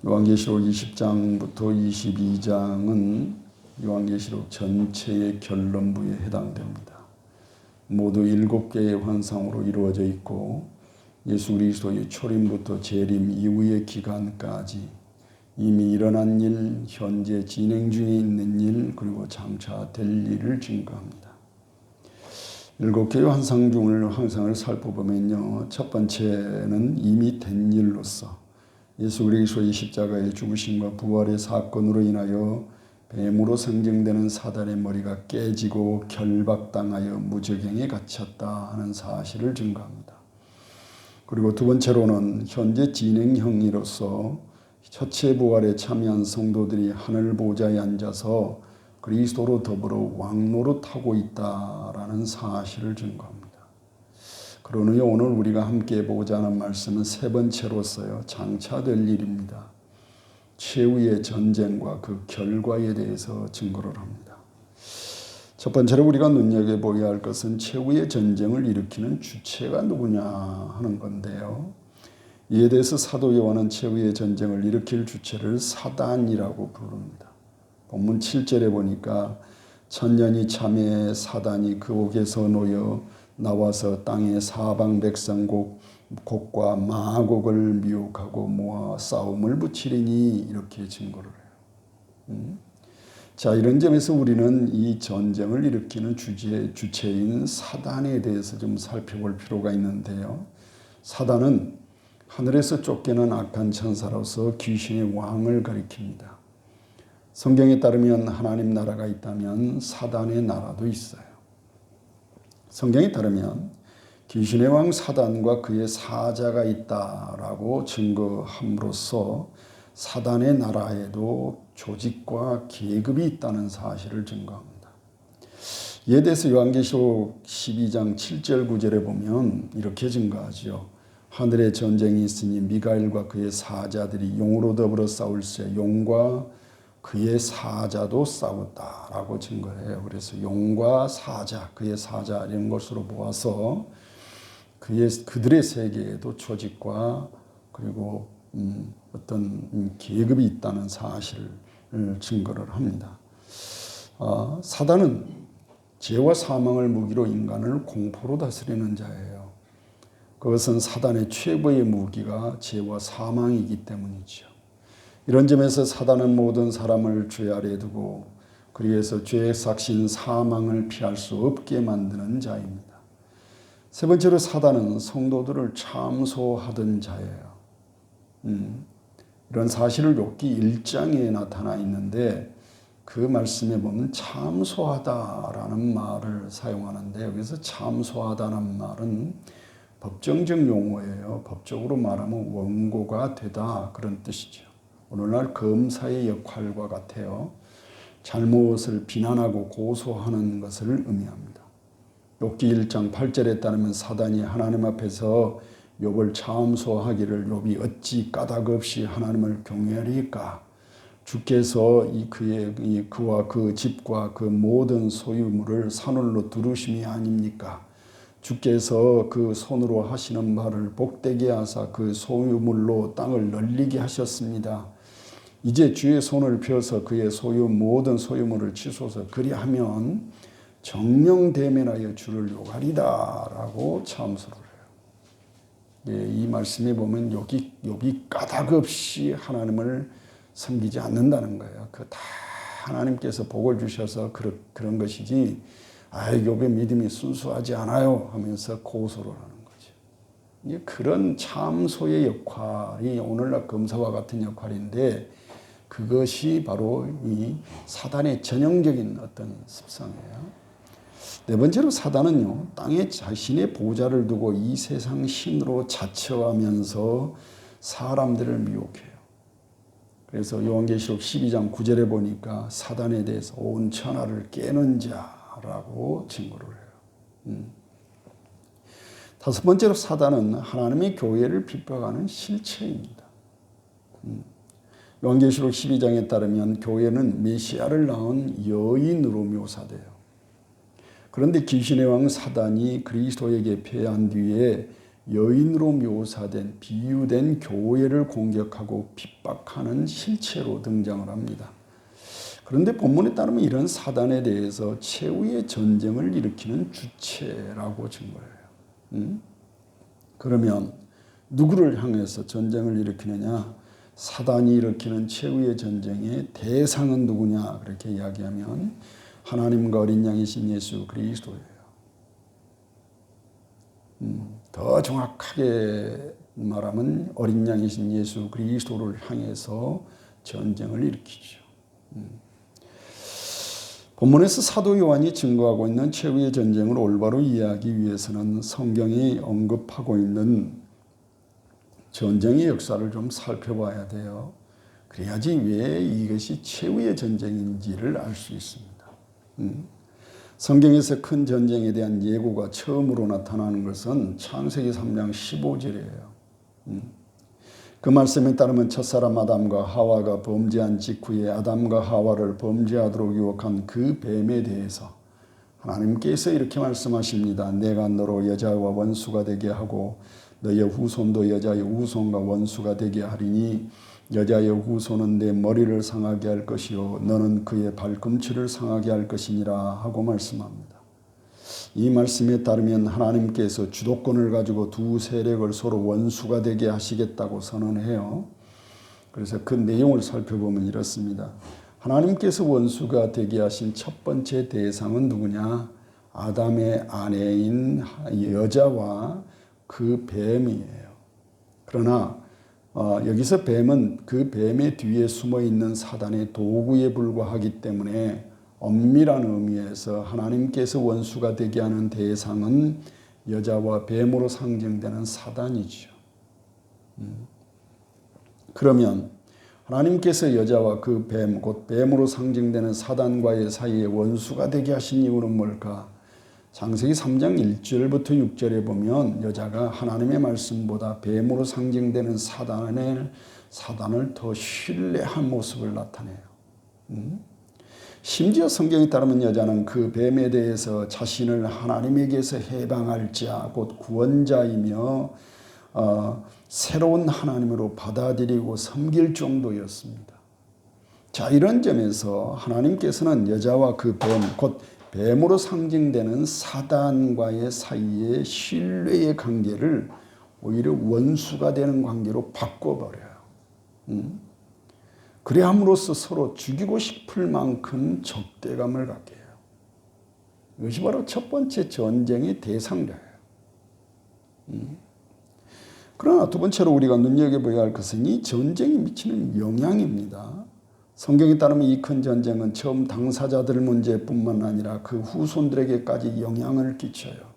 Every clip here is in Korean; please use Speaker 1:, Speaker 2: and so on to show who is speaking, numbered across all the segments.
Speaker 1: 요한계시록 20장부터 22장은 요한계시록 전체의 결론부에 해당됩니다. 모두 7개의 환상으로 이루어져 있고 예수 그리스도의 초림부터 재림 이후의 기간까지 이미 일어난 일, 현재 진행 중에 있는 일, 그리고 장차 될 일을 증거합니다. 7개의 환상을 살펴보면요. 첫 번째는 이미 된 일로서 예수 그리스도의 십자가의 죽으심과 부활의 사건으로 인하여 뱀으로 상징되는 사단의 머리가 깨지고 결박당하여 무저갱에 갇혔다 하는 사실을 증거합니다. 그리고 두 번째로는 현재 진행형으로서 첫째 부활에 참여한 성도들이 하늘 보좌에 앉아서 그리스도로 더불어 왕노릇하고 있다라는 사실을 증거합니다. 그러니 오늘 우리가 함께 보고자 하는 말씀은 세 번째로서요. 장차 될 일입니다. 최후의 전쟁과 그 결과에 대해서 증거를 합니다. 첫 번째로 우리가 눈여겨보아야 할 것은 최후의 전쟁을 일으키는 주체가 누구냐 하는 건데요. 이에 대해서 사도 요한은 최후의 전쟁을 일으킬 주체를 사단이라고 부릅니다. 본문 7절에 보니까 천년이 참에 사단이 그 옥에서 놓여 나와서 땅의 사방 백성 곡과 마곡을 미혹하고 모아 싸움을 붙이리니 이렇게 증거를 해요. 자, 이런 점에서 우리는 이 전쟁을 일으키는 주체인 사단에 대해서 좀 살펴볼 필요가 있는데요. 사단은 하늘에서 쫓겨난 악한 천사로서 귀신의 왕을 가리킵니다. 성경에 따르면 하나님 나라가 있다면 사단의 나라도 있어요. 성경에 따르면 귀신의 왕 사단과 그의 사자가 있다라고 증거함으로써 사단의 나라에도 조직과 계급이 있다는 사실을 증거합니다. 이에 대해서 요한계시록 12장 7절 9절에 보면 이렇게 증거하죠. 하늘에 전쟁이 있으니 미가엘과 그의 사자들이 용으로 더불어 싸울세 용과 그의 사자도 싸웠다라고 증거해요. 그래서 용과 사자, 그의 사자 이런 것으로 모아서 그들의 세계에도 조직과 그리고 어떤 계급이 있다는 사실을 증거를 합니다. 사단은 죄와 사망을 무기로 인간을 공포로 다스리는 자예요. 그것은 사단의 최고의 무기가 죄와 사망이기 때문이죠. 이런 점에서 사단은 모든 사람을 죄 아래 두고 그리해서 죄의 삭신 사망을 피할 수 없게 만드는 자입니다. 세 번째로 사단은 성도들을 참소하던 자예요. 이런 사실을 욥기 1장에 나타나 있는데 그 말씀에 보면 참소하다라는 말을 사용하는데 여기서 참소하다는 말은 법정적 용어예요. 법적으로 말하면 원고가 되다 그런 뜻이죠. 오늘날 검사의 역할과 같아요. 잘못을 비난하고 고소하는 것을 의미합니다. 욥기 1장 8절에 따르면 사단이 하나님 앞에서 욥을 참소하기를 욥이 어찌 까닭 없이 하나님을 경외하리까? 주께서 그와 그 집과 그 모든 소유물을 산울로 두르심이 아닙니까? 주께서 그 손으로 하시는 말을 복되게 하사 그 소유물로 땅을 널리게 하셨습니다. 이제 주의 손을 펴서 그의 모든 소유물을 치소서 그리하면 정령 대면하여 주를 욕하리다 라고 참소를 해요. 이 말씀에 보면 욥이 까닭 없이 하나님을 섬기지 않는다는 거예요. 다 하나님께서 복을 주셔서 그런 것이지 욥의 믿음이 순수하지 않아요 하면서 고소를 하는 거죠. 그런 참소의 역할이 오늘날 검사와 같은 역할인데 그것이 바로 이 사단의 전형적인 어떤 습성이에요. 네 번째로 사단은요, 땅에 자신의 보좌를 두고 이 세상 신으로 자처하면서 사람들을 미혹해요. 그래서 요한계시록 12장 9절에 보니까 사단에 대해서 온 천하를 깨는 자라고 증거를 해요. 다섯 번째로 사단은 하나님의 교회를 핍박하는 실체입니다. 요한계시록 12장에 따르면 교회는 메시아를 낳은 여인으로 묘사돼요. 그런데 귀신의 왕 사단이 그리스도에게 패한 뒤에 여인으로 묘사된 비유된 교회를 공격하고 핍박하는 실체로 등장을 합니다. 그런데 본문에 따르면 이런 사단에 대해서 최후의 전쟁을 일으키는 주체라고 증거해요. 그러면 누구를 향해서 전쟁을 일으키느냐? 사단이 일으키는 최후의 전쟁의 대상은 누구냐? 그렇게 이야기하면 하나님과 어린 양이신 예수 그리스도예요. 더 정확하게 말하면 어린 양이신 예수 그리스도를 향해서 전쟁을 일으키죠. 본문에서 사도 요한이 증거하고 있는 최후의 전쟁을 올바로 이해하기 위해서는 성경이 언급하고 있는 전쟁의 역사를 좀 살펴봐야 돼요. 그래야지 왜 이것이 최후의 전쟁인지를 알 수 있습니다. 성경에서 큰 전쟁에 대한 예고가 처음으로 나타나는 것은 창세기 3장 15절이에요. 그 말씀에 따르면 첫사람 아담과 하와가 범죄한 직후에 아담과 하와를 범죄하도록 유혹한 그 뱀에 대해서 하나님께서 이렇게 말씀하십니다. 내가 너로 여자와 원수가 되게 하고 너의 후손도 여자의 후손과 원수가 되게 하리니 여자의 후손은 내 머리를 상하게 할 것이요 너는 그의 발꿈치를 상하게 할 것이니라 하고 말씀합니다. 이 말씀에 따르면 하나님께서 주도권을 가지고 두 세력을 서로 원수가 되게 하시겠다고 선언해요. 그래서 그 내용을 살펴보면 이렇습니다. 하나님께서 원수가 되게 하신 첫 번째 대상은 누구냐? 아담의 아내인 여자와 그 뱀이에요. 그러나 여기서 뱀은 그 뱀의 뒤에 숨어있는 사단의 도구에 불과하기 때문에 엄밀한 의미에서 하나님께서 원수가 되게 하는 대상은 여자와 뱀으로 상징되는 사단이죠. 그러면 하나님께서 여자와 그 뱀, 곧 뱀으로 상징되는 사단과의 사이에 원수가 되게 하신 이유는 뭘까? 창세기 3장 1절부터 6절에 보면 여자가 하나님의 말씀보다 뱀으로 상징되는 사단을 더 신뢰한 모습을 나타내요. 심지어 성경에 따르면 여자는 그 뱀에 대해서 자신을 하나님에게서 해방할 자, 곧 구원자이며 새로운 하나님으로 받아들이고 섬길 정도였습니다. 자, 이런 점에서 하나님께서는 여자와 그 뱀, 곧 뱀으로 상징되는 사단과의 사이의 신뢰의 관계를 오히려 원수가 되는 관계로 바꿔버려요. 그래 함으로써 서로 죽이고 싶을 만큼 적대감을 갖게 해요. 이것이 바로 첫 번째 전쟁의 대상자예요. 그러나 두 번째로 우리가 눈여겨봐야 할 것은 이 전쟁이 미치는 영향입니다. 성경에 따르면 이 큰 전쟁은 처음 당사자들 문제뿐만 아니라 그 후손들에게까지 영향을 끼쳐요.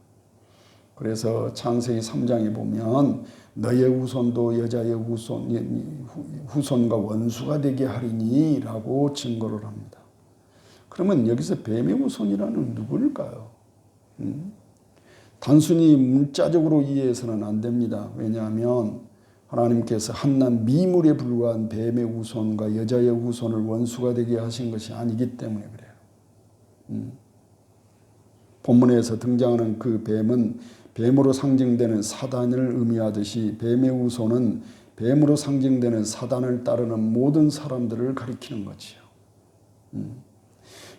Speaker 1: 그래서 창세기 3장에 보면 너의 후손도 여자의 후손과 원수가 되게 하리니 라고 증거를 합니다. 그러면 여기서 뱀의 후손이라는 누구일까요? 단순히 문자적으로 이해해서는 안 됩니다. 왜냐하면 하나님께서 한낱 미물에 불과한 뱀의 후손과 여자의 후손을 원수가 되게 하신 것이 아니기 때문에 그래요. 본문에서 등장하는 그 뱀은 뱀으로 상징되는 사단을 의미하듯이 뱀의 후손은 뱀으로 상징되는 사단을 따르는 모든 사람들을 가리키는 거지요.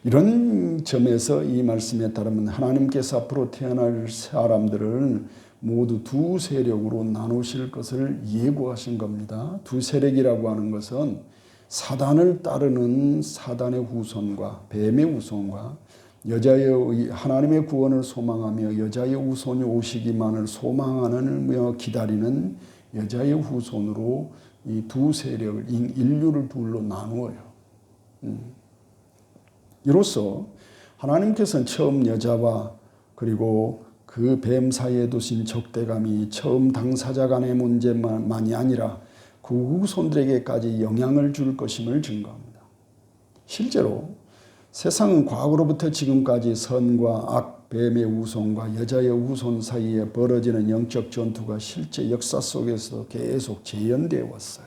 Speaker 1: 이런 점에서 이 말씀에 따르면 하나님께서 앞으로 태어날 사람들을 모두 두 세력으로 나누실 것을 예고하신 겁니다. 두 세력이라고 하는 것은 사단을 따르는 사단의 후손과 뱀의 후손과 여자의 하나님의 구원을 소망하며 여자의 후손이 오시기만을 소망하며 기다리는 여자의 후손으로 이 두 세력을 인류를 둘로 나누어요. 이로써 하나님께서는 처음 여자와 그리고 그 뱀 사이에 두신 적대감이 처음 당사자 간의 문제만이 아니라 그 후손들에게까지 영향을 줄 것임을 증거합니다. 실제로 세상은 과거로부터 지금까지 선과 악, 뱀의 후손과 여자의 후손 사이에 벌어지는 영적 전투가 실제 역사 속에서 계속 재현되어 왔어요.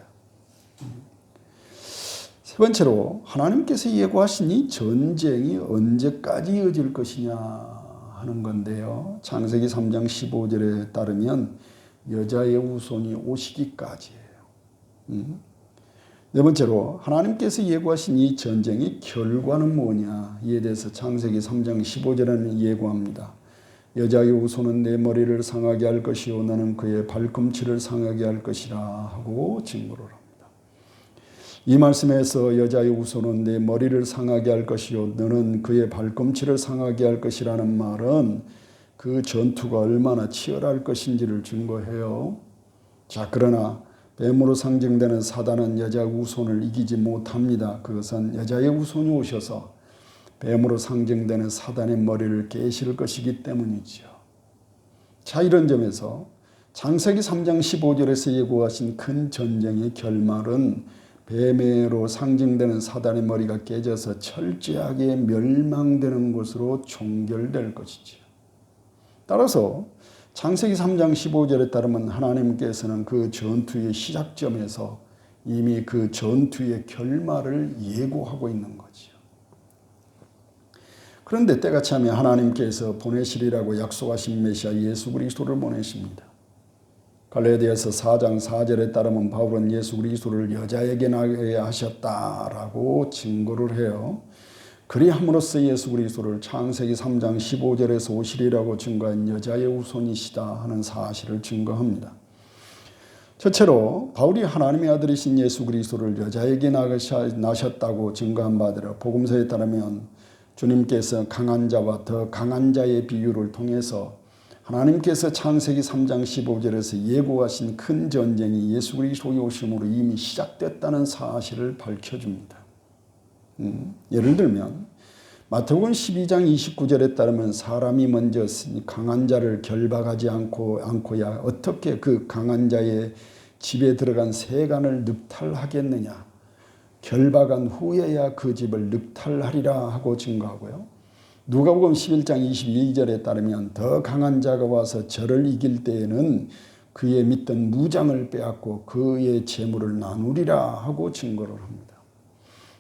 Speaker 1: 세 번째로 하나님께서 예고하신 이 전쟁이 언제까지 이어질 것이냐 하는 건데요. 창세기 3장 15절에 따르면 여자의 후손이 오시기까지예요. 네 번째로 하나님께서 예고하신 이 전쟁의 결과는 뭐냐, 이에 대해서 창세기 3장 15절에는 예고합니다. 여자의 후손은 내 머리를 상하게 할 것이요 너는 그의 발꿈치를 상하게 할 것이라 하고 증거를 합니다. 이 말씀에서 여자의 후손은 내 머리를 상하게 할 것이요 너는 그의 발꿈치를 상하게 할 것이라는 말은 그 전투가 얼마나 치열할 것인지를 증거해요. 자, 그러나 뱀으로 상징되는 사단은 여자의 후손을 이기지 못합니다. 그것은 여자의 후손이 오셔서 뱀으로 상징되는 사단의 머리를 깨실 것이기 때문이죠. 자, 이런 점에서 창세기 3장 15절에서 예고하신 큰 전쟁의 결말은 뱀으로 상징되는 사단의 머리가 깨져서 철저하게 멸망되는 것으로 종결될 것이지요. 따라서 창세기 3장 15절에 따르면 하나님께서는 그 전투의 시작점에서 이미 그 전투의 결말을 예고하고 있는 거지요. 그런데 때가 차면 하나님께서 보내시리라고 약속하신 메시아 예수 그리스도를 보내십니다. 갈라디아서 4장 4절에 따르면 바울은 예수 그리스도를 여자에게 나게 하셨다라고 증거를 해요. 그리함으로써 예수 그리스도를 창세기 3장 15절에서 오시리라고 증거한 여자의 후손이시다 하는 사실을 증거합니다. 첫째로 바울이 하나님의 아들이신 예수 그리스도를 여자에게 나셨다고 증거한 바대로 복음서에 따르면 주님께서 강한 자와 더 강한 자의 비유를 통해서 하나님께서 창세기 3장 15절에서 예고하신 큰 전쟁이 예수 그리스도의 오심으로 이미 시작됐다는 사실을 밝혀줍니다. 예를 들면 마태복음 12장 29절에 따르면 사람이 먼저 강한 자를 결박하지 않고야 어떻게 그 강한 자의 집에 들어간 세간을 늑탈하겠느냐. 결박한 후에야 그 집을 늑탈하리라 하고 증거하고요. 누가복음 11장 22절에 따르면 더 강한 자가 와서 저를 이길 때에는 그의 믿던 무장을 빼앗고 그의 재물을 나누리라 하고 증거를 합니다.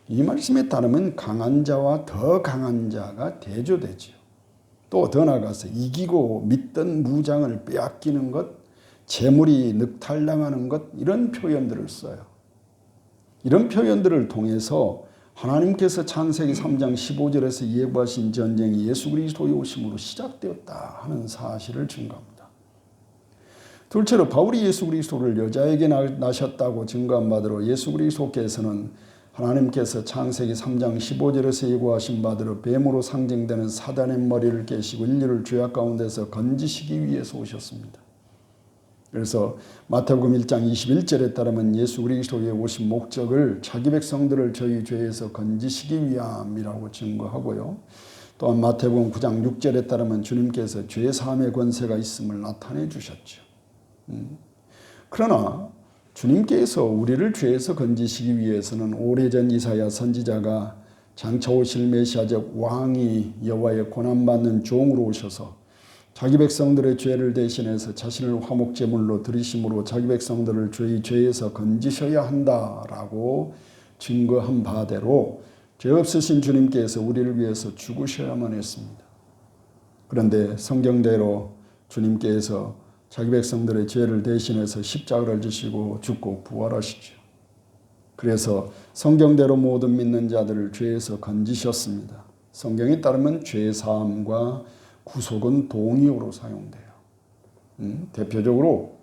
Speaker 1: 이 말씀에 따르면 강한 자와 더 강한 자가 대조되죠. 또 더 나아가서 이기고 믿던 무장을 빼앗기는 것, 재물이 늑탈당하는 것, 이런 표현들을 써요. 이런 표현들을 통해서 하나님께서 창세기 3장 15절에서 예고하신 전쟁이 예수 그리스도의 오심으로 시작되었다 하는 사실을 증거합니다. 둘째로 바울이 예수 그리스도를 여자에게 나셨다고 증거한 바대로 예수 그리스도께서는 하나님께서 창세기 3장 15절에서 예고하신 바대로 뱀으로 상징되는 사단의 머리를 깨시고 인류를 죄악 가운데서 건지시기 위해서 오셨습니다. 그래서 마태복음 1장 21절에 따르면 예수 그리스도의 오신 목적을 자기 백성들을 저희 죄에서 건지시기 위함이라고 증거하고요. 또한 마태복음 9장 6절에 따르면 주님께서 죄 사함의 권세가 있음을 나타내 주셨죠. 그러나 주님께서 우리를 죄에서 건지시기 위해서는 오래전 이사야 선지자가 장차 오실 메시아적 왕이 여호와의 고난받는 종으로 오셔서 자기 백성들의 죄를 대신해서 자신을 화목제물로 드리심으로 자기 백성들을 죄에서 건지셔야 한다라고 증거한 바대로 죄 없으신 주님께서 우리를 위해서 죽으셔야만 했습니다. 그런데 성경대로 주님께서 자기 백성들의 죄를 대신해서 십자가를 지시고 죽고 부활하시죠. 그래서 성경대로 모든 믿는 자들을 죄에서 건지셨습니다. 성경에 따르면 죄사함과 구속은 동의어로 사용돼요. 대표적으로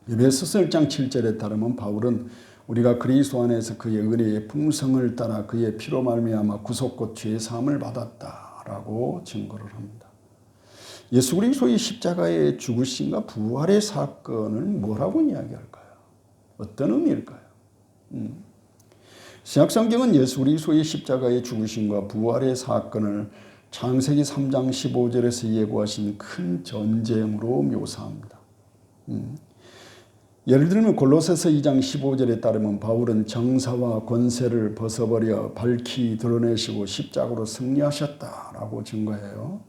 Speaker 1: 에베소서 1장 7절에 따르면 바울은 우리가 그리스도 안에서 그의 은혜의 풍성을 따라 그의 피로 말미암아 구속 곧 죄사함을 받았다라고 증거를 합니다. 예수 그리스도의 십자가의 죽으심과 부활의 사건을 뭐라고 이야기할까요? 어떤 의미일까요? 신약성경은 예수 그리스도의 십자가의 죽으심과 부활의 사건을 창세기 3장 15절에서 예고하신 큰 전쟁으로 묘사합니다. 예를 들면 골로새서 2장 15절에 따르면 바울은 정사와 권세를 벗어버려 밝히 드러내시고 십자가로 승리하셨다라고 증거해요.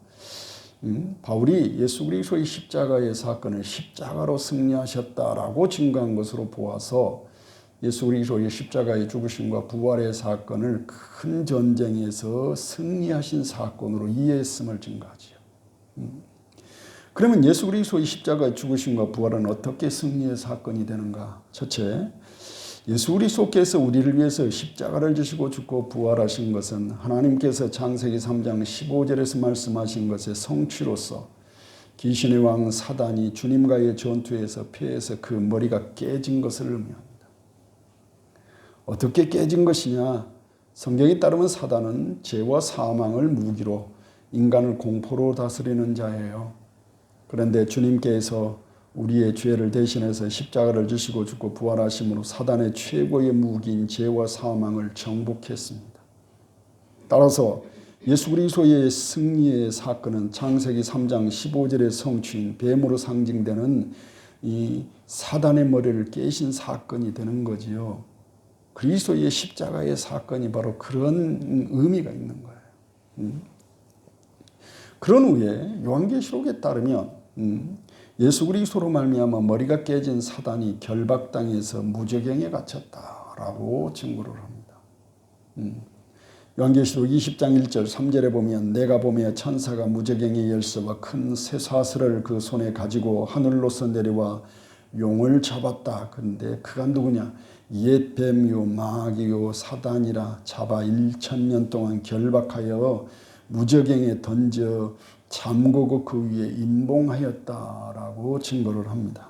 Speaker 1: 바울이 예수 그리스도의 십자가의 사건을 십자가로 승리하셨다라고 증거한 것으로 보아서 예수 그리스도의 십자가의 죽으심과 부활의 사건을 큰 전쟁에서 승리하신 사건으로 이해했음을 증거하지요. 그러면 예수 그리스도의 십자가의 죽으심과 부활은 어떻게 승리의 사건이 되는가? 첫째, 예수 그리스도께서 우리를 위해서 십자가를 지시고 죽고 부활하신 것은 하나님께서 창세기 3장 15절에서 말씀하신 것의 성취로서 귀신의 왕 사단이 주님과의 전투에서 패해서 그 머리가 깨진 것을 의미합니다. 어떻게 깨진 것이냐? 성경에 따르면 사단은 죄와 사망을 무기로 인간을 공포로 다스리는 자예요. 그런데 주님께서 우리의 죄를 대신해서 십자가를 지시고 죽고 부활하심으로 사단의 최고의 무기인 죄와 사망을 정복했습니다. 따라서 예수 그리스도의 승리의 사건은 창세기 3장 15절의 성취인 뱀으로 상징되는 이 사단의 머리를 깨신 사건이 되는 거지요. 그리스도의 십자가의 사건이 바로 그런 의미가 있는 거예요. 그런 후에 요한계시록에 따르면 예수 그리스도로 말미암아 머리가 깨진 사단이 결박당해서 무저갱에 갇혔다라고 증거를 합니다. 요한계시록 20장 1절 3절에 보면 내가 보며 천사가 무저갱의 열쇠와 큰 쇠사슬을 그 손에 가지고 하늘로서 내려와 용을 잡았다. 그런데 그가 누구냐? 옛 뱀이요 마귀요 사단이라 잡아 1000년 동안 결박하여 무저갱에 던져 잠그고 그 위에 임봉하였다라고 증거를 합니다.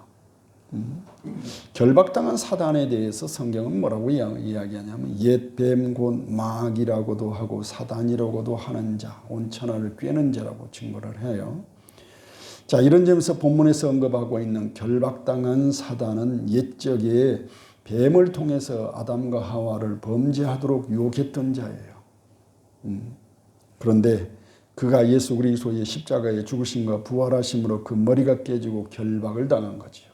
Speaker 1: 결박당한 사단에 대해서 성경은 뭐라고 이야기하냐면 옛 뱀 곧 마귀라고도 하고 사단이라고도 하는 자, 온 천하를 꿰는 자라고 증거를 해요. 자, 이런 점에서 본문에서 언급하고 있는 결박당한 사단은 옛적에 뱀을 통해서 아담과 하와를 범죄하도록 유혹했던 자예요. 그런데 그가 예수 그리스도의 십자가의 죽으심과 부활하심으로 그 머리가 깨지고 결박을 당한 거죠.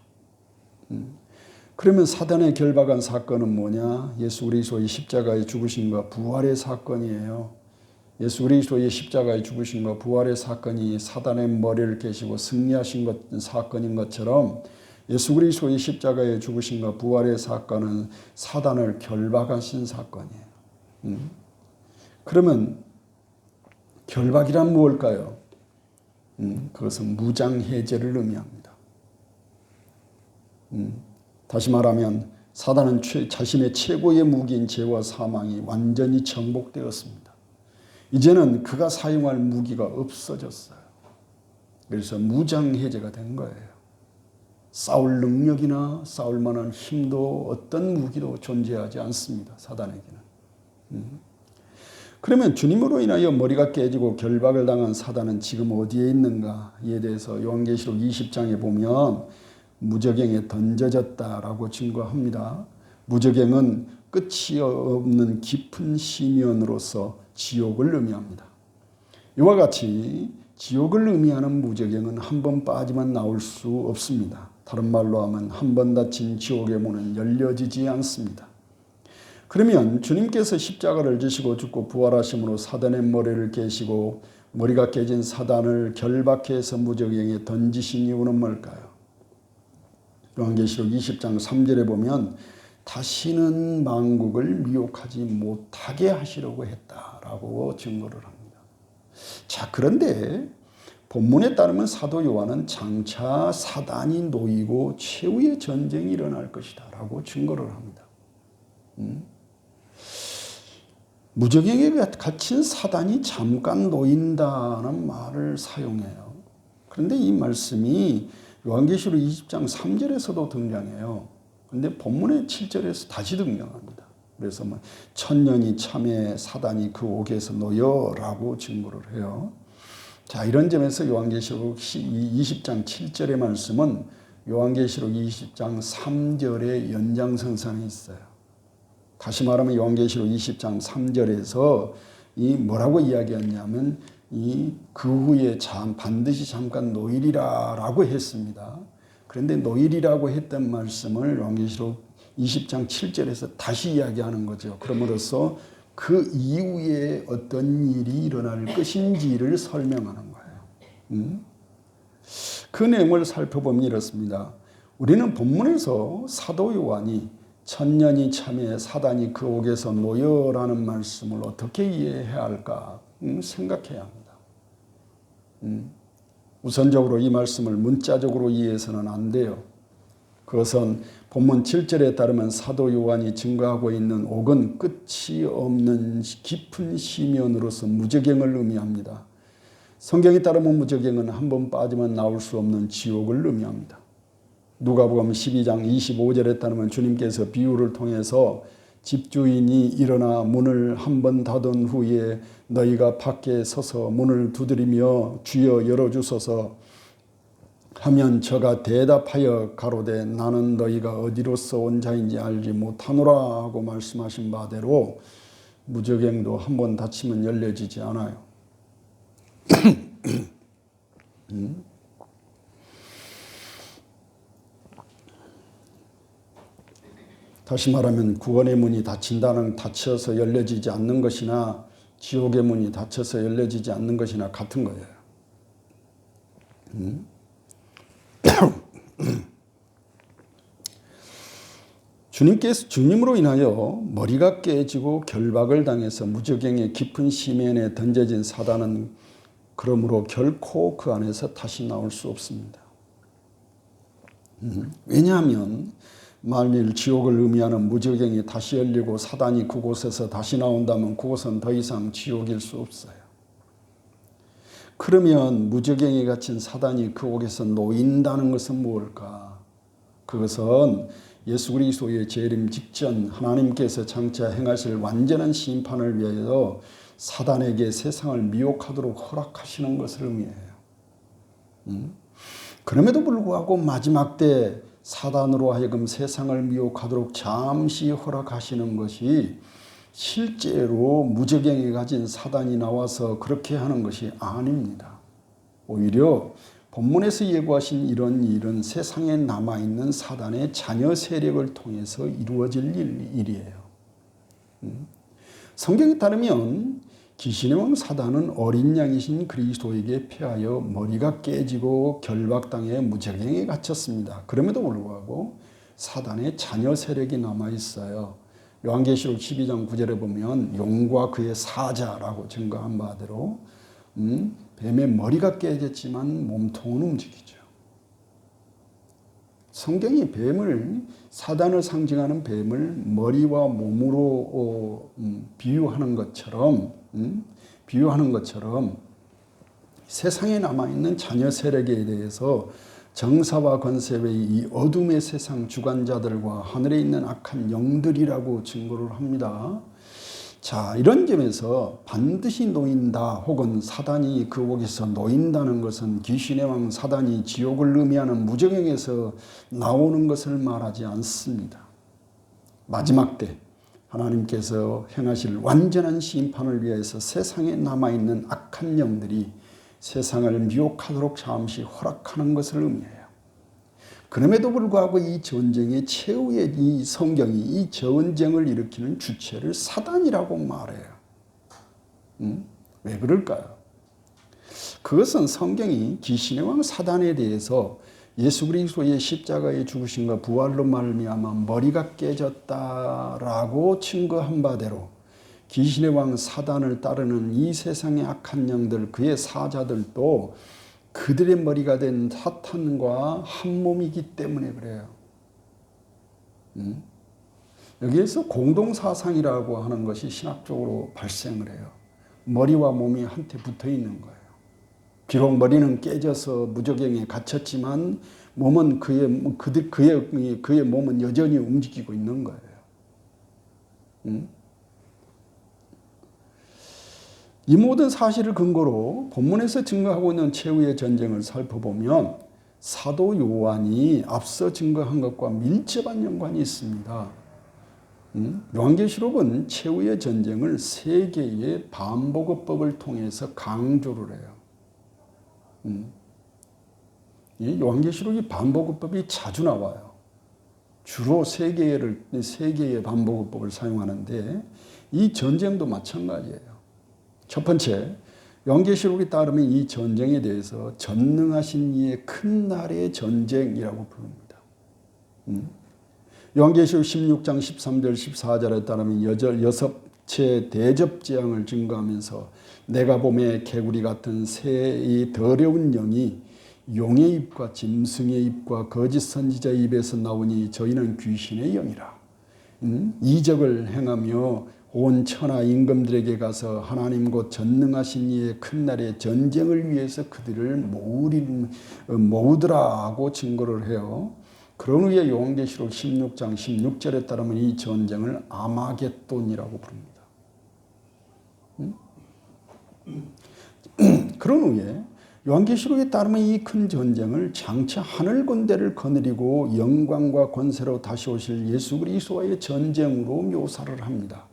Speaker 1: 그러면 사단의 결박한 사건은 뭐냐? 예수 그리스도의 십자가의 죽으심과 부활의 사건이에요. 예수 그리스도의 십자가의 죽으심과 부활의 사건이 사단의 머리를 깨시고 승리하신 사건인 것처럼 예수 그리스도의 십자가의 죽으심과 부활의 사건은 사단을 결박하신 사건이에요. 그러면 결박이란 무엇일까요? 그것은 무장해제를 의미합니다. 다시 말하면 사단은 자신의 최고의 무기인 죄와 사망이 완전히 정복되었습니다. 이제는 그가 사용할 무기가 없어졌어요. 그래서 무장해제가 된 거예요. 싸울 능력이나 싸울 만한 힘도 어떤 무기도 존재하지 않습니다. 사단에게는. 그러면 주님으로 인하여 머리가 깨지고 결박을 당한 사단은 지금 어디에 있는가? 이에 대해서 요한계시록 20장에 보면 무저갱에 던져졌다라고 증거합니다. 무저갱은 끝이 없는 깊은 심연으로서 지옥을 의미합니다. 이와 같이 지옥을 의미하는 무저갱은 한 번 빠지면 나올 수 없습니다. 다른 말로 하면 한 번 닫힌 지옥의 문은 열려지지 않습니다. 그러면 주님께서 십자가를 지시고 죽고 부활하심으로 사단의 머리를 깨시고 머리가 깨진 사단을 결박해서 무저갱에 던지신 이유는 뭘까요? 요한계시록 20장 3절에 보면 다시는 만국을 미혹하지 못하게 하시려고 했다라고 증거를 합니다. 자, 그런데 본문에 따르면 사도 요한은 장차 사단이 놓이고 최후의 전쟁이 일어날 것이다 라고 증거를 합니다. 무저갱에 갇힌 사단이 잠깐 놓인다는 말을 사용해요. 그런데 이 말씀이 요한계시록 20장 3절에서도 등장해요. 그런데 본문의 7절에서 다시 등장합니다. 그래서 천년이 참에 사단이 그 옥에서 놓여라고 증거를 해요. 자, 이런 점에서 요한계시록 20장 7절의 말씀은 요한계시록 20장 3절의 연장선상에 있어요. 다시 말하면 요한계시록 20장 3절에서 이 뭐라고 이야기했냐면 그 후에 반드시 잠깐 노일이라고 했습니다. 그런데 노일이라고 했던 말씀을 요한계시록 20장 7절에서 다시 이야기하는 거죠. 그럼으로써 그 이후에 어떤 일이 일어날 것인지를 설명하는 거예요. 그 내용을 살펴보면 이렇습니다. 우리는 본문에서 사도 요한이 천년이 참에 사단이 그 옥에서 놓여라는 말씀을 어떻게 이해해야 할까 생각해야 합니다. 우선적으로 이 말씀을 문자적으로 이해해서는 안 돼요. 그것은 본문 7절에 따르면 사도 요한이 증거하고 있는 옥은 끝이 없는 깊은 시면으로서 무저갱을 의미합니다. 성경에 따르면 무저갱은 한 번 빠지면 나올 수 없는 지옥을 의미합니다. 누가복음 12장 25절에 따르면 주님께서 비유를 통해서 집주인이 일어나 문을 한 번 닫은 후에 너희가 밖에 서서 문을 두드리며 주여 열어주소서 하면 저가 대답하여 가로되 나는 너희가 어디로서 온 자인지 알지 못하노라 하고 말씀하신 바대로 무저갱도 한 번 닫히면 열려지지 않아요. 다시 말하면 구원의 문이 닫혀서 열려지지 않는 것이나 지옥의 문이 닫혀서 열려지지 않는 것이나 같은 거예요. 주님으로 인하여 머리가 깨지고 결박을 당해서 무저갱의 깊은 시면에 던져진 사단은 그러므로 결코 그 안에서 다시 나올 수 없습니다. 왜냐하면 만일 지옥을 의미하는 무저갱이 다시 열리고 사단이 그곳에서 다시 나온다면 그곳은 더 이상 지옥일 수 없어요. 그러면 무저갱에 갇힌 사단이 그곳에서 놓인다는 것은 무엇일까? 그것은 예수 그리스도의 재림 직전 하나님께서 장차 행하실 완전한 심판을 위하여 사단에게 세상을 미혹하도록 허락하시는 것을 의미해요. 그럼에도 불구하고 마지막 때 사단으로 하여금 세상을 미혹하도록 잠시 허락하시는 것이 실제로 무저갱에 가진 사단이 나와서 그렇게 하는 것이 아닙니다. 오히려 본문에서 예고하신 이런 일은 세상에 남아있는 사단의 자녀 세력을 통해서 이루어질 일이에요. 성경에 따르면 귀신의 왕 사단은 어린 양이신 그리스도에게 패하여 머리가 깨지고 결박당해 무저갱에 갇혔습니다. 그럼에도 불구하고 사단의 자녀 세력이 남아있어요. 요한계시록 12장 9절에 보면 용과 그의 사자라고 증거한 바대로 뱀의 머리가 깨졌지만 몸통은 움직이죠. 성경이 사단을 상징하는 뱀을 머리와 몸으로 비유하는 것처럼 세상에 남아있는 자녀 세력에 대해서 정사와 권세의 이 어둠의 세상 주관자들과 하늘에 있는 악한 영들이라고 증거를 합니다. 자, 이런 점에서 반드시 놓인다 혹은 사단이 그곳에서 놓인다는 것은 귀신의 왕 사단이 지옥을 의미하는 무저갱에서 나오는 것을 말하지 않습니다. 마지막 때 하나님께서 행하실 완전한 심판을 위해서 세상에 남아있는 악한 영들이 세상을 미혹하도록 잠시 허락하는 것을 의미해요. 그럼에도 불구하고 이 전쟁의 최후의 이 성경이 이 전쟁을 일으키는 주체를 사단이라고 말해요. 왜 그럴까요? 그것은 성경이 귀신의 왕 사단에 대해서 예수 그리스도의 십자가의 죽으심과 부활로 말미암아 머리가 깨졌다라고 증거한 바대로 귀신의 왕 사단을 따르는 이 세상의 악한 영들 그의 사자들도 그들의 머리가 된 사탄과 한 몸이기 때문에 그래요. 여기에서 공동사상이라고 하는 것이 신학적으로 발생을 해요. 머리와 몸이 한테 붙어 있는 거예요. 비록 머리는 깨져서 무저갱에 갇혔지만 몸은 그의 몸은 여전히 움직이고 있는 거예요. 이 모든 사실을 근거로 본문에서 증거하고 있는 최후의 전쟁을 살펴보면 사도 요한이 앞서 증거한 것과 밀접한 연관이 있습니다. 요한계시록은 최후의 전쟁을 세 개의 반복어법을 통해서 강조를 해요. 이 요한계시록이 반복어법이 자주 나와요. 주로 세 개의 반복어법을 사용하는데 이 전쟁도 마찬가지예요. 첫 번째, 요한계시록에 따르면 이 전쟁에 대해서 전능하신 이의 큰 날의 전쟁이라고 부릅니다. 요한계시록 16장 13절 14절에 따르면 여섯째 대접재앙을 증거하면서 내가 봄에 개구리 같은 새의 더러운 영이 용의 입과 짐승의 입과 거짓 선지자의 입에서 나오니 저희는 귀신의 영이라. 이적을 행하며 온 천하 임금들에게 가서 하나님 곧 전능하신 이의 큰 날의 전쟁을 위해서 그들을 모으더라 하고 증거를 해요. 그런 후에 요한계시록 16장 16절에 따르면 이 전쟁을 아마겟돈이라고 부릅니다. 그런 후에 요한계시록에 따르면 이 큰 전쟁을 장차 하늘 군대를 거느리고 영광과 권세로 다시 오실 예수 그리스도와의 전쟁으로 묘사를 합니다.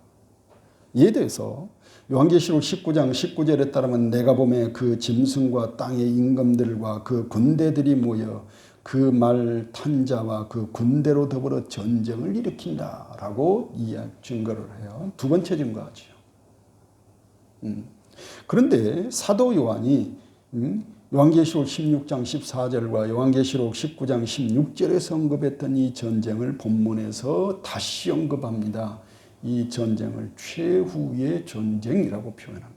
Speaker 1: 이에 대해서 요한계시록 19장 19절에 따르면 내가 보매 그 짐승과 땅의 임금들과 그 군대들이 모여 그 말 탄 자와 그 군대로 더불어 전쟁을 일으킨다라고 증거를 해요. 두 번째 증거하죠. 그런데 사도 요한이 요한계시록 16장 14절과 요한계시록 19장 16절에서 언급했던 이 전쟁을 본문에서 다시 언급합니다. 이 전쟁을 최후의 전쟁이라고 표현합니다.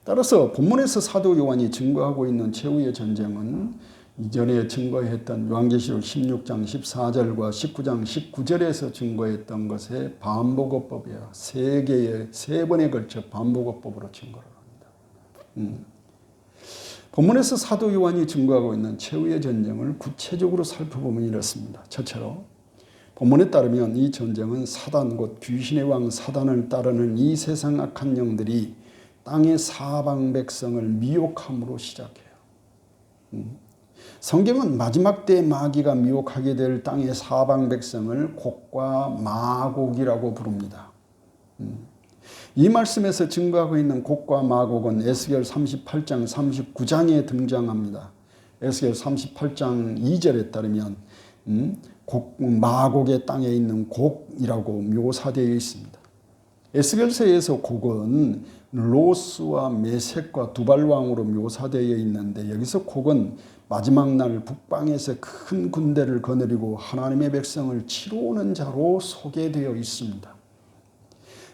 Speaker 1: 따라서 본문에서 사도 요한이 증거하고 있는 최후의 전쟁은 이전에 증거했던 요한계시록 16장 14절과 19장 19절에서 증거했던 것의 반복어법이야. 세 번에 걸쳐 반복어법으로 증거를 합니다. 본문에서 사도 요한이 증거하고 있는 최후의 전쟁을 구체적으로 살펴보면 이렇습니다. 첫째로 본문에 따르면 이 전쟁은 사단 곧 귀신의 왕 사단을 따르는 이 세상 악한 영들이 땅의 사방 백성을 미혹함으로 시작해요. 성경은 마지막 때 마귀가 미혹하게 될 땅의 사방 백성을 곡과 마곡이라고 부릅니다. 이 말씀에서 증거하고 있는 곡과 마곡은 에스겔 38장 39장에 등장합니다. 에스겔 38장 2절에 따르면 마곡의 땅에 있는 곡이라고 묘사되어 있습니다. 에스겔서에서 곡은 로스와 메섹과 두발왕으로 묘사되어 있는데 여기서 곡은 마지막 날 북방에서 큰 군대를 거느리고 하나님의 백성을 치러 오는 자로 소개되어 있습니다.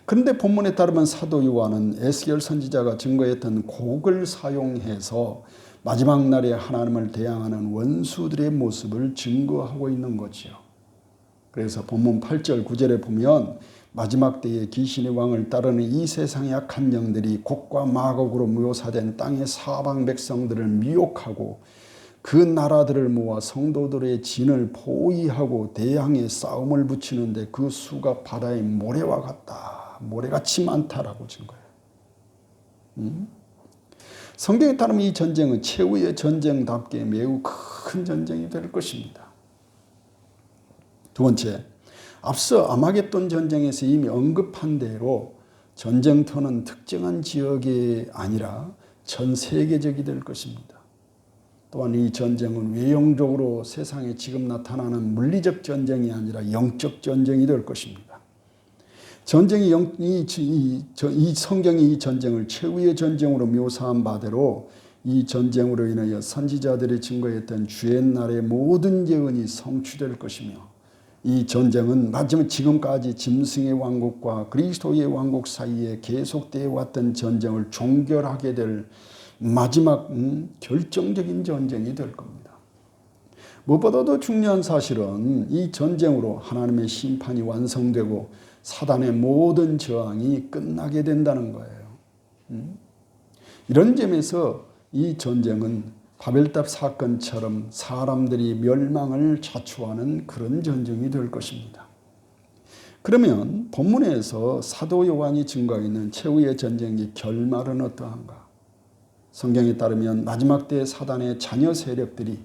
Speaker 1: 그런데 본문에 따르면 사도 요한은 에스겔 선지자가 증거했던 곡을 사용해서 마지막 날에 하나님을 대항하는 원수들의 모습을 증거하고 있는 거지요. 그래서 본문 8절 9절에 보면 마지막 때에 귀신의 왕을 따르는 이 세상의 악한 영들이 곡과 마곡으로 묘사된 땅의 사방 백성들을 미혹하고 그 나라들을 모아 성도들의 진을 포위하고 대항해 싸움을 붙이는데 그 수가 바다의 모래와 같다. 모래같이 많다라고 증거해요. 성경에 따르면 이 전쟁은 최후의 전쟁답게 매우 큰 전쟁이 될 것입니다. 두 번째, 앞서 아마겟돈 전쟁에서 이미 언급한 대로 전쟁터는 특정한 지역이 아니라 전 세계적이 될 것입니다. 또한 이 전쟁은 외형적으로 세상에 지금 나타나는 물리적 전쟁이 아니라 영적 전쟁이 될 것입니다. 이 성경이 이 전쟁을 최후의 전쟁으로 묘사한 바대로 이 전쟁으로 인하여 선지자들이 증거했던 주의 날의 모든 예언이 성취될 것이며 이 전쟁은 마지막 지금까지 짐승의 왕국과 그리스도의 왕국 사이에 계속되어 왔던 전쟁을 종결하게 될 마지막 결정적인 전쟁이 될 겁니다. 무엇보다도 중요한 사실은 이 전쟁으로 하나님의 심판이 완성되고 사단의 모든 저항이 끝나게 된다는 거예요. 이런 점에서 이 전쟁은 바벨탑 사건처럼 사람들이 멸망을 자초하는 그런 전쟁이 될 것입니다. 그러면 본문에서 사도 요한이 증거하고 있는 최후의 전쟁의 결말은 어떠한가? 성경에 따르면 마지막 때 사단의 자녀 세력들이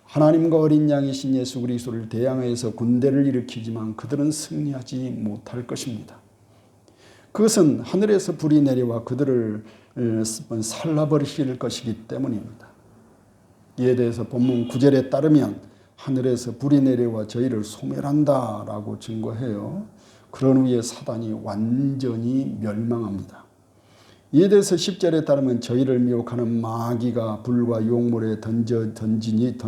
Speaker 1: 하나님과 어린 양이신 예수 그리스도를 대항해서 군대를 일으키지만 그들은 승리하지 못할 것입니다. 그것은 하늘에서 불이 내려와 그들을 살라버리실 것이기 때문입니다. 이에 대해서 본문 9절에 따르면 하늘에서 불이 내려와 저희를 소멸한다라고 증거해요. 그런 후에 사단이 완전히 멸망합니다. 이에 대해서 10절에 따르면 저희를 미혹하는 마귀가 불과 용물에 던지우니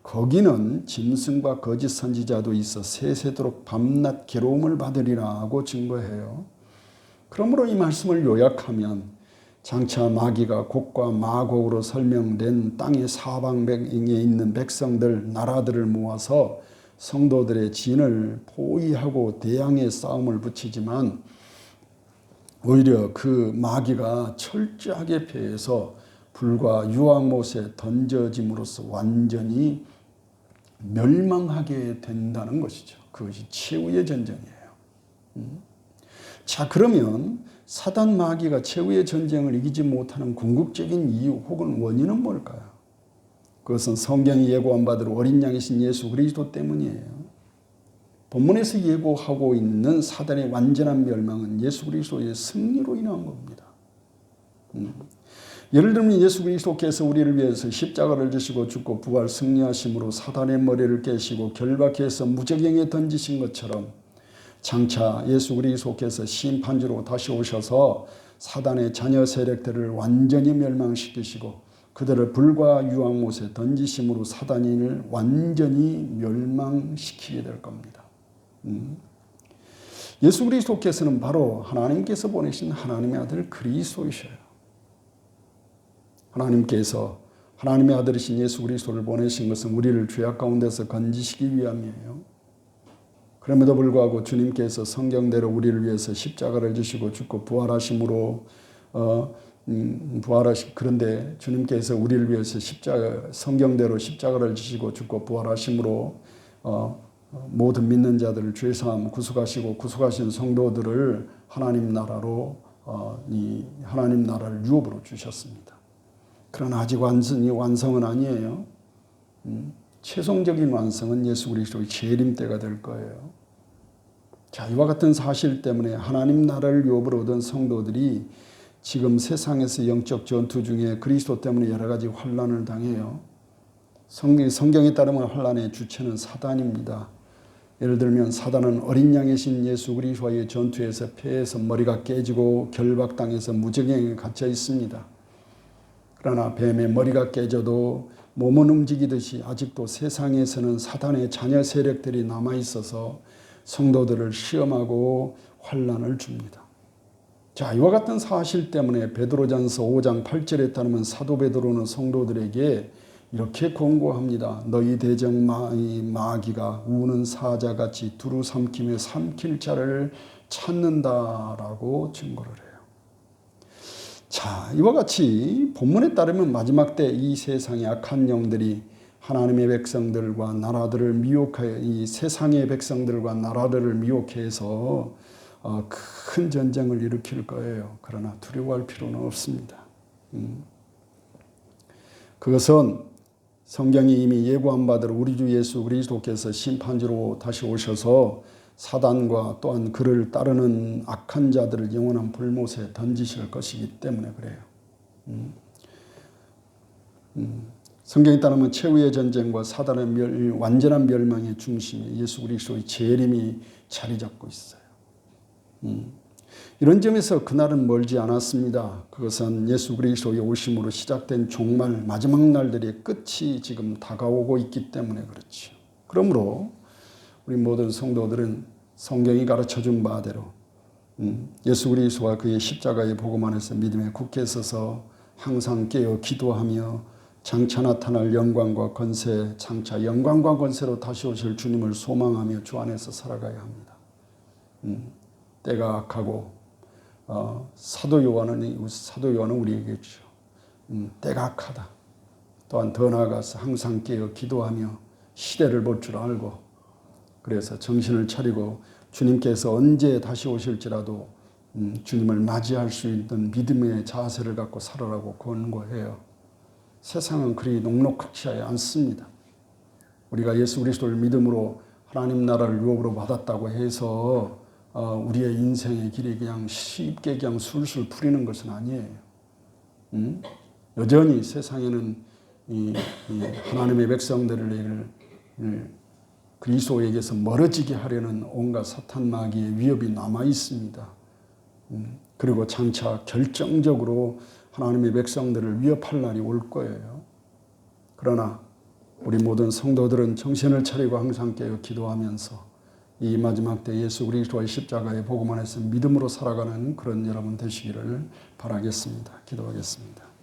Speaker 1: 거기는 짐승과 거짓 선지자도 있어 세세도록 밤낮 괴로움을 받으리라 하고 증거해요. 그러므로 이 말씀을 요약하면 장차 마귀가 곡과 마곡으로 설명된 땅의 사방에 있는 백성들, 나라들을 모아서 성도들의 진을 포위하고 대항의 싸움을 붙이지만 오히려 그 마귀가 철저하게 패해서 불과 유황못에 던져짐으로써 완전히 멸망하게 된다는 것이죠. 그것이 최후의 전쟁이에요. 자, 그러면 사단 마귀가 최후의 전쟁을 이기지 못하는 궁극적인 이유 혹은 원인은 뭘까요? 그것은 성경이 예고한 바대로 어린 양이신 예수 그리스도 때문이에요. 본문에서 예고하고 있는 사단의 완전한 멸망은 예수 그리스도의 승리로 인한 겁니다. 예를 들면 예수 그리스도께서 우리를 위해서 십자가를 지시고 죽고 부활 승리하심으로 사단의 머리를 깨시고 결박해서 무저갱에 던지신 것처럼 장차 예수 그리스도께서 심판주로 다시 오셔서 사단의 자녀 세력들을 완전히 멸망시키시고 그들을 불과 유황못에 던지심으로 사단인을 완전히 멸망시키게 될 겁니다. 예수 그리스도께서는 바로 하나님께서 보내신 하나님의 아들 그리스도이셔요. 하나님께서 하나님의 아들이신 예수 그리스도를 보내신 것은 우리를 죄악 가운데서 건지시기 위함이에요. 그럼에도 불구하고 주님께서 성경대로 우리를 위해서 십자가를 지시고 죽고 부활하심으로 그런데 주님께서 우리를 위해서 성경대로 십자가를 지시고 죽고 부활하심으로 모든 믿는 자들을 죄사함 구속하시고 구속하신 성도들을 하나님 나라로 하나님 나라를 유업으로 주셨습니다. 그러나 아직 완성은 아니에요. 최종적인 완성은 예수 그리스도의 재림 때가 될 거예요. 자, 이와 같은 사실 때문에 하나님 나라를 유업으로 얻은 성도들이 지금 세상에서 영적 전투 중에 그리스도 때문에 여러 가지 환난을 당해요. 성경에 따르면 환난의 주체는 사단입니다. 예를 들면 사단은 어린 양이신 예수 그리스도와의 전투에서 패해서 머리가 깨지고 결박당해서 무저갱에 갇혀 있습니다. 그러나 뱀의 머리가 깨져도 몸은 움직이듯이 아직도 세상에서는 사단의 자녀 세력들이 남아있어서 성도들을 시험하고 환난을 줍니다. 자, 이와 같은 사실 때문에 베드로전서 5장 8절에 따르면 사도 베드로는 성도들에게 이렇게 권고합니다. 너희 대적 마귀가 우는 사자같이 두루 삼키며 삼킬 자를 찾는다라고 증거를 해요. 자, 이와 같이 본문에 따르면 마지막 때 이 세상의 악한 영들이 하나님의 백성들과 나라들을 미혹하여 이 세상의 백성들과 나라들을 미혹해서 큰 전쟁을 일으킬 거예요. 그러나 두려워할 필요는 없습니다. 그것은 성경이 이미 예고한 바대로 우리 주 예수 그리스도께서 심판주로 다시 오셔서 사단과 또한 그를 따르는 악한 자들을 영원한 불못에 던지실 것이기 때문에 그래요. 성경에 따르면 최후의 전쟁과 사단의 완전한 멸망의 중심에 예수 그리스도의 재림이 자리 잡고 있어요. 이런 점에서 그날은 멀지 않았습니다. 그것은 예수 그리스도의 오심으로 시작된 종말 마지막 날들의 끝이 지금 다가오고 있기 때문에 그렇죠. 그러므로 우리 모든 성도들은 성경이 가르쳐준 바대로 예수 그리스도와 그의 십자가의 복음 안에서 믿음에 굳게 서서 항상 깨어 기도하며 장차 나타날 영광과 권세, 장차 영광과 권세로 다시 오실 주님을 소망하며 주 안에서 살아가야 합니다. 때가 악하고 사도 요한은 우리에게 주죠. 때가 악하다. 또한 더 나아가서 항상 깨어 기도하며 시대를 볼 줄 알고 그래서 정신을 차리고 주님께서 언제 다시 오실지라도 주님을 맞이할 수 있는 믿음의 자세를 갖고 살아라고 권고해요. 세상은 그리 녹록하지 않습니다. 우리가 예수 그리스도를 믿음으로 하나님 나라를 유업으로 받았다고 해서 우리의 인생의 길이 그냥 쉽게 그냥 술술 풀리는 것은 아니에요. 여전히 세상에는 이 하나님의 백성들을 그리스도에게서 멀어지게 하려는 온갖 사탄 마귀의 위협이 남아 있습니다. 그리고 장차 결정적으로 하나님의 백성들을 위협할 날이 올 거예요. 그러나 우리 모든 성도들은 정신을 차리고 항상 깨어 기도하면서 이 마지막 때 예수 그리스도의 십자가의 복음 안에서 믿음으로 살아가는 그런 여러분 되시기를 바라겠습니다. 기도하겠습니다.